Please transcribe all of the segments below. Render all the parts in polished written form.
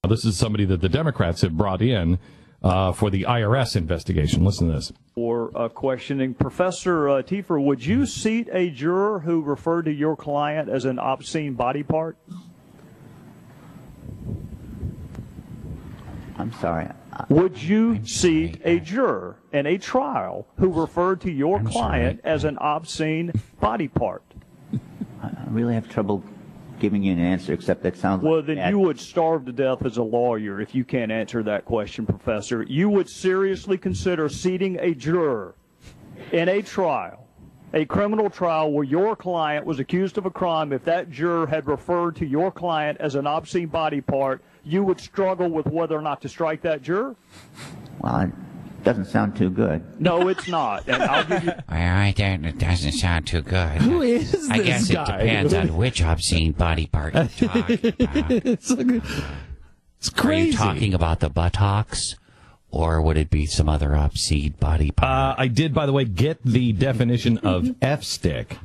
This is somebody that the Democrats have brought in for the I.R.S. investigation. Listen to this. For questioning, Professor Tiefer, would you seat a juror who referred to your client as an obscene body part? I'm sorry. Would you seat a juror in a trial who referred to your client as an obscene body part? I really have trouble giving you an answer, except that sounds well, like then that. You would starve to death as a lawyer if you can't answer that question, Professor. You would seriously consider seating a juror in a trial, a criminal trial where your client was accused of a crime. If that juror had referred to your client as an obscene body part, you would struggle with whether or not to strike that juror? Well, it doesn't sound too good. No, it's not. And I'll give you... It doesn't sound too good. Who is this guy? I guess it depends on which obscene body part you're talking about. It's crazy. Are you talking about the buttocks, or would it be some other obscene body part? I did, by the way, get the definition of F-stick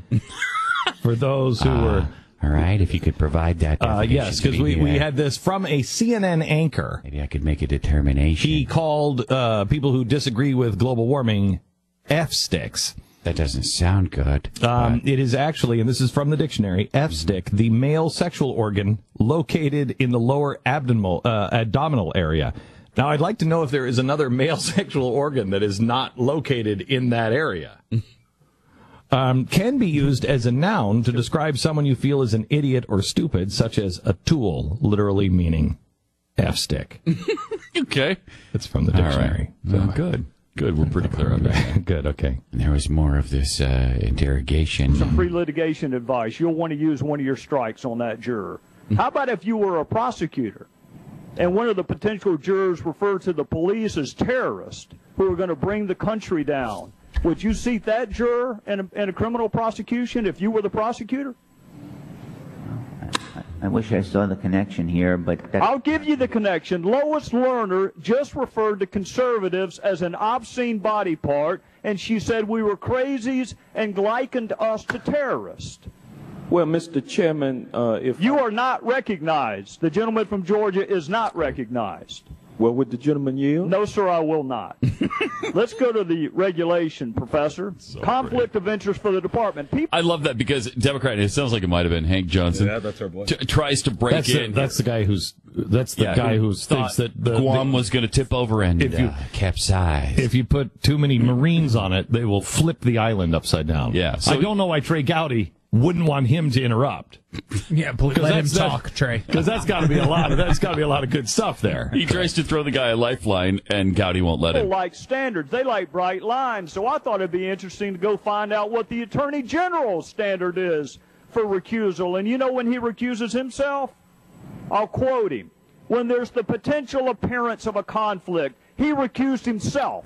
for those who were... All right, if you could provide that definition. Yes, because we had this from a CNN anchor. Maybe I could make a determination. He called people who disagree with global warming F-sticks. That doesn't sound good. It is actually, and this is from the dictionary, F-stick, the male sexual organ located in the lower abdominal area. Now, I'd like to know if there is another male sexual organ that is not located in that area. Can be used as a noun to describe someone you feel is an idiot or stupid, such as a tool, literally meaning F-stick. Okay. It's from the dictionary. All right. So, good. Good. We're pretty clear on that. Good. Okay. And there was more of this interrogation. Some pre-litigation advice. You'll want to use one of your strikes on that juror. How about if you were a prosecutor and one of the potential jurors referred to the police as terrorists who are going to bring the country down? Would you seat that juror in a criminal prosecution if you were the prosecutor? I wish I saw the connection here, but I'll give you the connection. Lois Lerner just referred to conservatives as an obscene body part, and she said we were crazies and likened us to terrorists. Well, Mr. Chairman, if you are not recognized, the gentleman from Georgia is not recognized. Well, would the gentleman yield? No, sir, I will not. Let's go to the regulation, Professor. Conflict of interest for the department. I love that because Democrat, it sounds like it might have been Hank Johnson. Yeah, that's our boy. Tries to break in. That's the guy who's thinks that Guam was going to tip over and capsize. If you put too many Marines on it, they will flip the island upside down. Yeah. So I don't know why Trey Gowdy wouldn't want him to interrupt. Yeah, please let him talk, Trey. Because that's got to be a lot of good stuff there. He tries to throw the guy a lifeline, and Gowdy won't let him. People like standards. They like bright lines. So I thought it'd be interesting to go find out what the Attorney General's standard is for recusal. And you know when he recuses himself? I'll quote him. When there's the potential appearance of a conflict, he recused himself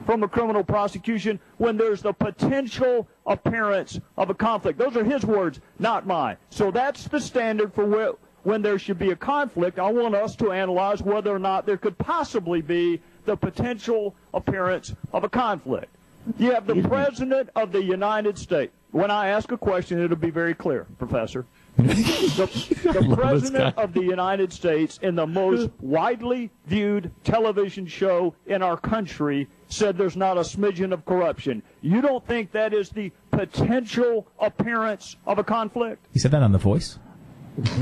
from a criminal prosecution when there's the potential appearance of a conflict. Those are his words, not mine. So that's the standard for when there should be a conflict. I want us to analyze whether or not there could possibly be the potential appearance of a conflict. You have the President of the United States. When I ask a question, it'll be very clear, Professor. The President of the United States, in the most widely viewed television show in our country, said there's not a smidgen of corruption. You don't think that is the potential appearance of a conflict? He said that on The Voice?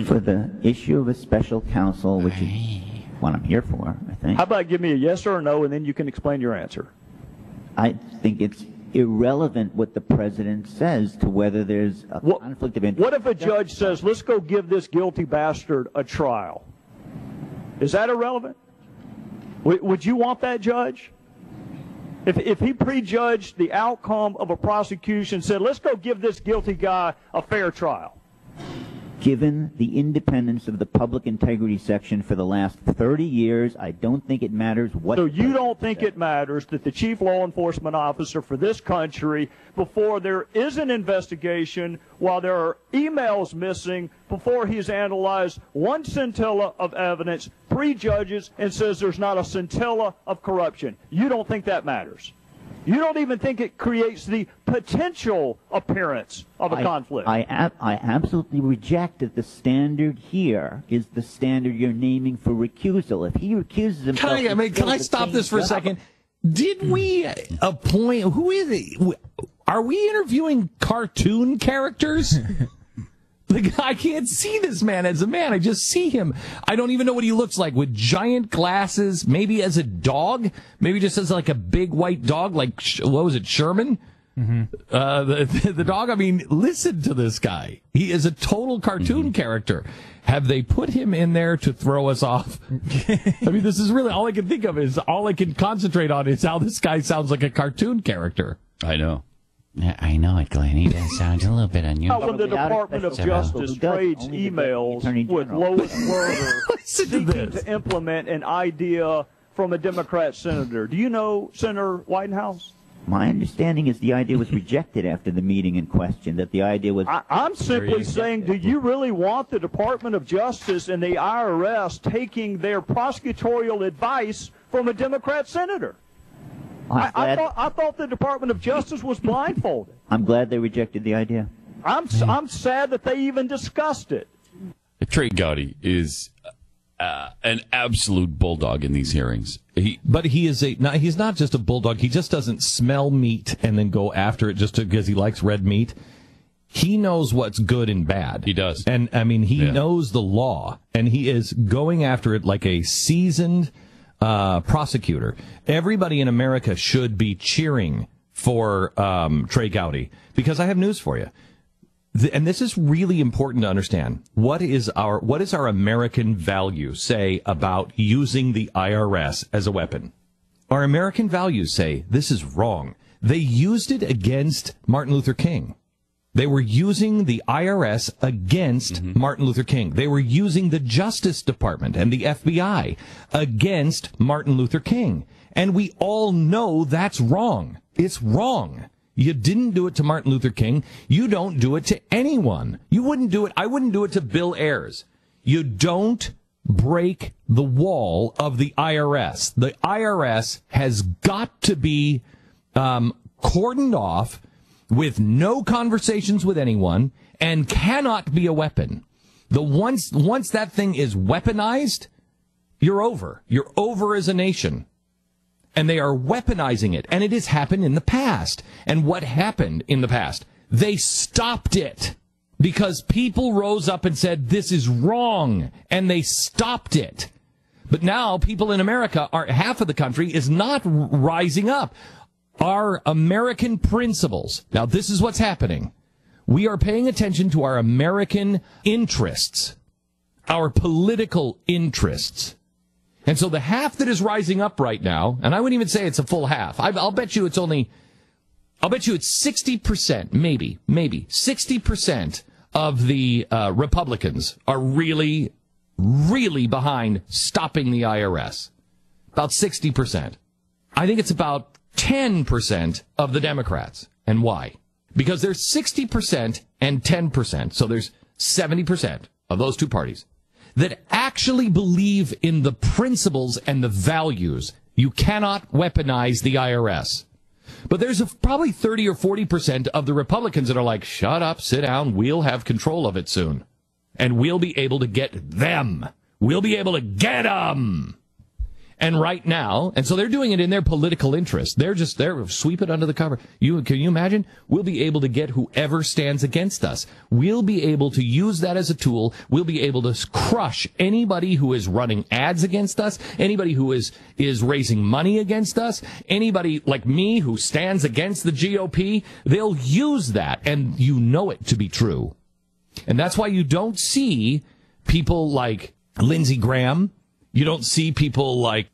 For the issue of a special counsel, which is what I'm here for, I think. How about give me a yes or a no, and then you can explain your answer. I think it's irrelevant what the president says to whether there's a conflict of interest. What if a judge says, let's go give this guilty bastard a trial? Is that irrelevant? Would you want that judge? If he prejudged the outcome of a prosecution, said, let's go give this guilty guy a fair trial. Given the independence of the public integrity section for the last 30 years, I don't think it matters what... So you don't think it matters that the chief law enforcement officer for this country, before there is an investigation, while there are emails missing, before he's analyzed one scintilla of evidence, prejudges and says there's not a scintilla of corruption. You don't think that matters? You don't even think it creates the potential appearance of a conflict. I absolutely reject that the standard here is the standard you're naming for recusal. If he recuses himself... Can I stop this for a second? Did we appoint... Who is it? Are we interviewing cartoon characters? I can't see this man as a man. I just see him. I don't even know what he looks like, with giant glasses, maybe as a dog, maybe just as like a big white dog, like, what was it, Sherman? Mm-hmm. The dog. I mean, listen to this guy. He is a total cartoon character. Have they put him in there to throw us off? I mean, this is really all I can think of is all I can concentrate on is how this guy sounds like a cartoon character. I know. I know it, Glenn. He does sound a little bit unusual. When the Department of Justice trades emails with Lois Lerner seeking to implement an idea from a Democrat senator. Do you know Senator Whitehouse? My understanding is the idea was rejected after the meeting in question, that the idea was... I'm simply saying, do you really want the Department of Justice and the I.R.S. taking their prosecutorial advice from a Democrat senator? I thought the Department of Justice was blindfolded. I'm glad they rejected the idea. I'm sad that they even discussed it. Trey Gowdy is an absolute bulldog in these hearings. He's not just a bulldog. He just doesn't smell meat and then go after it just because he likes red meat. He knows what's good and bad. He does. And, I mean, he knows the law, and he is going after it like a seasoned prosecutor. Everybody in America should be cheering for Trey Gowdy, because I have news for you. And this is really important to understand. What is our American value say about using the IRS as a weapon? Our American values say this is wrong. They used it against Martin Luther King. They were using the IRS against Martin Luther King. They were using the Justice Department and the FBI against Martin Luther King. And we all know that's wrong. It's wrong. You didn't do it to Martin Luther King. You don't do it to anyone. You wouldn't do it. I wouldn't do it to Bill Ayers. You don't break the wall of the IRS. The IRS has got to be cordoned off with no conversations with anyone, and cannot be a weapon. Once that thing is weaponized, you're over. You're over as a nation. And they are weaponizing it. And it has happened in the past. And what happened in the past? They stopped it because people rose up and said, this is wrong. And they stopped it. But now people in America, half of the country is not rising up. Our American principles. Now, this is what's happening. We are paying attention to our American interests, our political interests. And so the half that is rising up right now, and I wouldn't even say it's a full half. I'll bet you it's 60%, maybe 60% of the Republicans are really, really behind stopping the IRS. About 60%. I think it's about 10% of the Democrats. And why? Because there's 60% and 10%. So there's 70% of those two parties that actually believe in the principles and the values. You cannot weaponize the IRS. But there's probably 30 or 40% of the Republicans that are like, shut up, sit down, we'll have control of it soon. And we'll be able to get them. We'll be able to get them. And right now, and so they're doing it in their political interest. They're sweeping under the cover. Can you imagine? We'll be able to get whoever stands against us. We'll be able to use that as a tool. We'll be able to crush anybody who is running ads against us, anybody who is raising money against us, anybody like me who stands against the GOP. They'll use that, and you know it to be true. And that's why you don't see people like Lindsey Graham. You don't see people like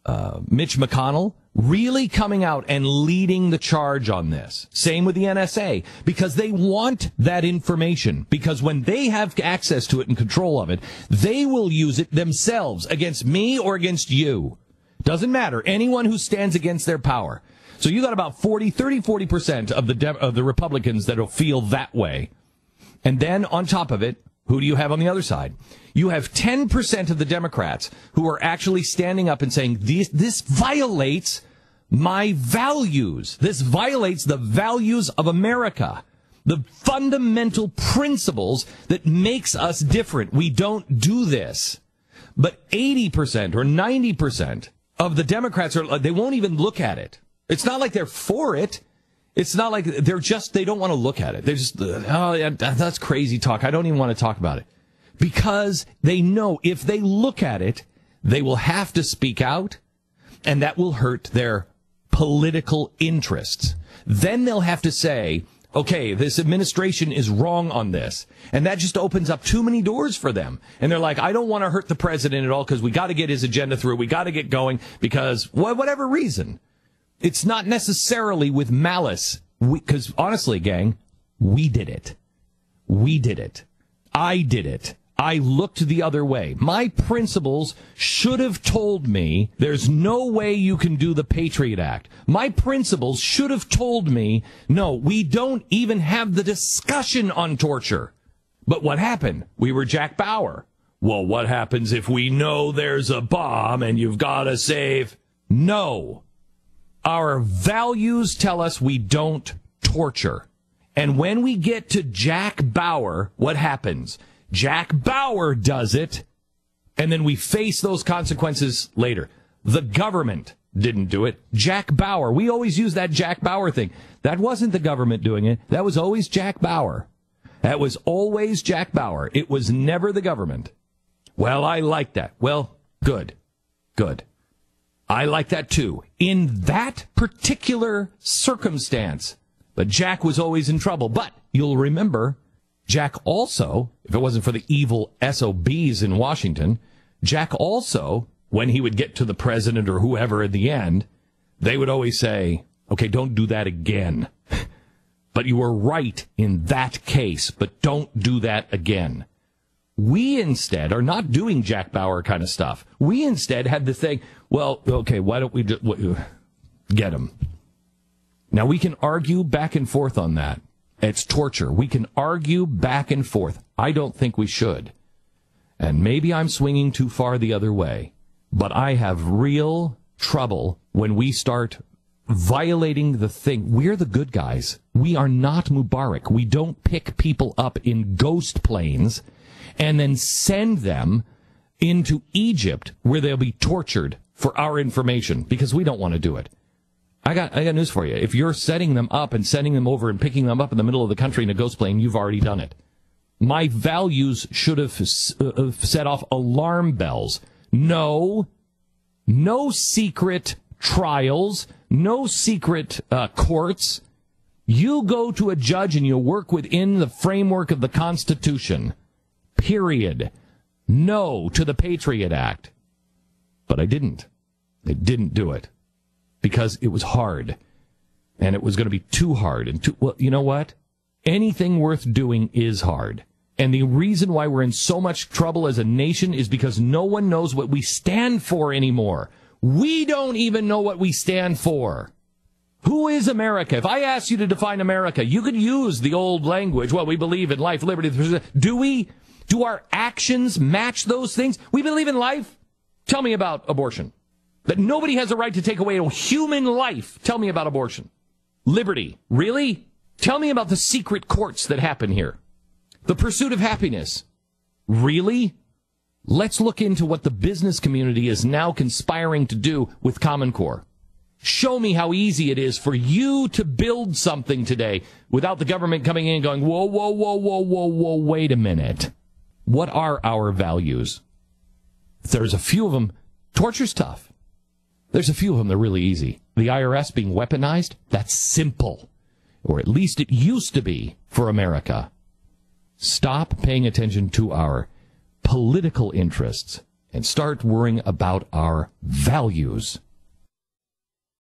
Mitch McConnell really coming out and leading the charge on this. Same with the NSA, because they want that information. Because when they have access to it and control of it, they will use it themselves against me or against you. Doesn't matter. Anyone who stands against their power. So you got about 40% of the Republicans that'll feel that way. And then on top of it, who do you have on the other side? You have 10% of the Democrats who are actually standing up and saying, this violates my values. This violates the values of America. The fundamental principles that makes us different. We don't do this. But 80% or 90% of the Democrats they won't even look at it. It's not like they're for it. It's not like they don't want to look at it. They're just, that's crazy talk. I don't even want to talk about it. Because they know if they look at it, they will have to speak out, and that will hurt their political interests. Then they'll have to say, okay, this administration is wrong on this. And that just opens up too many doors for them. And they're like, I don't want to hurt the president at all because we got to get his agenda through. We got to get going because whatever reason. It's not necessarily with malice. Because honestly, gang, we did it. We did it. I did it. I looked the other way. My principles should have told me there's no way you can do the Patriot Act. My principles should have told me, no, we don't even have the discussion on torture. But what happened? We were Jack Bauer. Well, what happens if we know there's a bomb and you've got to save? No. Our values tell us we don't torture. And when we get to Jack Bauer, what happens? Jack Bauer does it, and then we face those consequences later. The government didn't do it. Jack Bauer. We always use that Jack Bauer thing. That wasn't the government doing it. That was always Jack Bauer. That was always Jack Bauer. It was never the government. Well, I like that. Well, good. Good. I like that too. In that particular circumstance. But Jack was always in trouble. But you'll remember, Jack also, if it wasn't for the evil SOBs in Washington, Jack also, when he would get to the president or whoever in the end, they would always say, okay, don't do that again. But you were right in that case, but don't do that again. We instead are not doing Jack Bauer kind of stuff. We instead had the thing, well, okay, why don't we get him? Now, we can argue back and forth on that. It's torture. We can argue back and forth. I don't think we should. And maybe I'm swinging too far the other way. But I have real trouble when we start violating the thing. We're the good guys. We are not Mubarak. We don't pick people up in ghost planes and then send them into Egypt where they'll be tortured for our information because we don't want to do it. I got news for you. If you're setting them up and sending them over and picking them up in the middle of the country in a ghost plane, you've already done it. My values should have set off alarm bells. No secret trials, no secret courts. You go to a judge and you work within the framework of the Constitution. Period. No to the Patriot Act. But I didn't. They didn't do it. Because it was hard, and it was going to be too hard. And well, you know what? Anything worth doing is hard. And the reason why we're in so much trouble as a nation is because no one knows what we stand for anymore. We don't even know what we stand for. Who is America? If I asked you to define America, you could use the old language. Well, we believe in life, liberty. Do we? Do our actions match those things? We believe in life? Tell me about abortion. That nobody has a right to take away a human life. Tell me about abortion. Liberty. Really? Tell me about the secret courts that happen here. The pursuit of happiness. Really? Let's look into what the business community is now conspiring to do with Common Core. Show me how easy it is for you to build something today without the government coming in and going, whoa, whoa, whoa, whoa, whoa, whoa, wait a minute. What are our values? There's a few of them. Torture's tough. There's a few of them that are really easy. The I.R.S. being weaponized, that's simple. Or at least it used to be for America. Stop paying attention to our political interests and start worrying about our values.